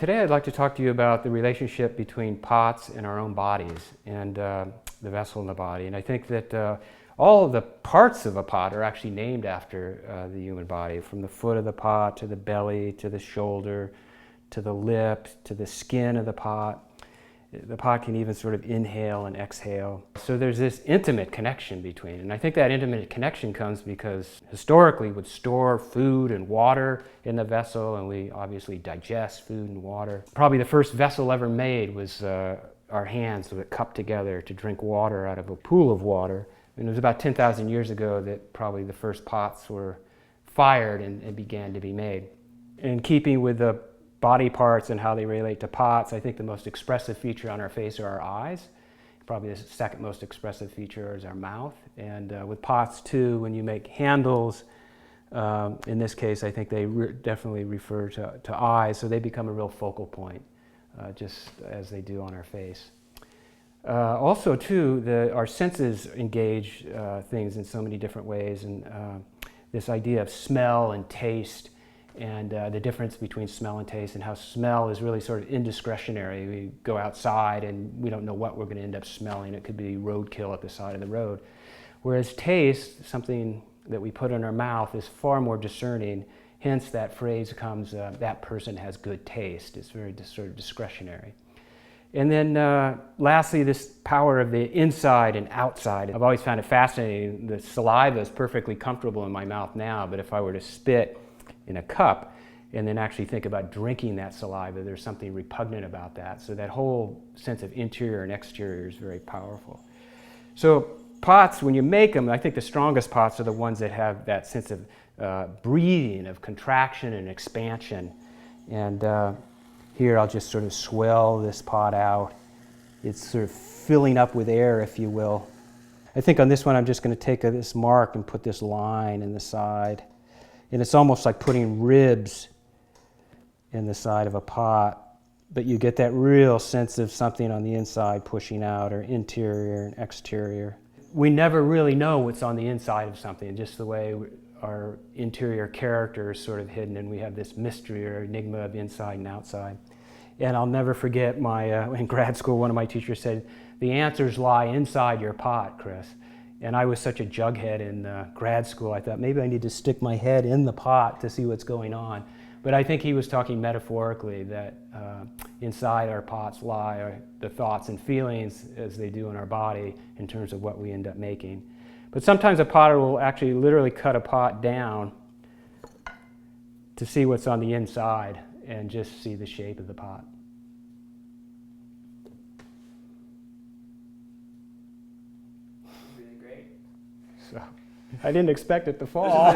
Today I'd like to talk to you about the relationship between pots and our own bodies and the vessel in the body. And I think that all of the parts of a pot are actually named after the human body, from the foot of the pot to the belly to the shoulder to the lip to the skin of the pot. The pot can even sort of inhale and exhale. So there's this intimate connection between, and I think that intimate connection comes because historically we would store food and water in the vessel, and we obviously digest food and water. Probably the first vessel ever made was our hands that cupped together to drink water out of a pool of water. And it was about 10,000 years ago that probably the first pots were fired and began to be made. In keeping with the body parts and how they relate to pots, I think the most expressive feature on our face are our eyes. Probably the second most expressive feature is our mouth. And with pots too, when you make handles, in this case I think they definitely refer to eyes, so they become a real focal point, just as they do on our face. Also too, our senses engage things in so many different ways, and this idea of smell and taste, and the difference between smell and taste, and how smell is really sort of indiscretionary. We go outside and we don't know what we're going to end up smelling. It could be roadkill at the side of the road. Whereas taste, something that we put in our mouth, is far more discerning. Hence that phrase comes, that person has good taste. It's very sort of discretionary. And then lastly, this power of the inside and outside. I've always found it fascinating. The saliva is perfectly comfortable in my mouth now, but if I were to spit in a cup and then actually think about drinking that saliva, there's something repugnant about that. So that whole sense of interior and exterior is very powerful. So pots, when you make them, I think the strongest pots are the ones that have that sense of breathing, of contraction and expansion. And here I'll just sort of swell this pot out. It's sort of filling up with air, if you will. I think on this one I'm just going to take this mark and put this line in the side. And it's almost like putting ribs in the side of a pot, but you get that real sense of something on the inside pushing out, or interior and exterior. We never really know what's on the inside of something, just the way our interior character is sort of hidden, and we have this mystery or enigma of inside and outside. And I'll never forget in grad school, one of my teachers said, "The answers lie inside your pot, Chris." And I was such a jughead in grad school, I thought maybe I need to stick my head in the pot to see what's going on. But I think he was talking metaphorically, that inside our pots lie the thoughts and feelings, as they do in our body, in terms of what we end up making. But sometimes a potter will actually literally cut a pot down to see what's on the inside and just see the shape of the pot. So I didn't expect it to fall.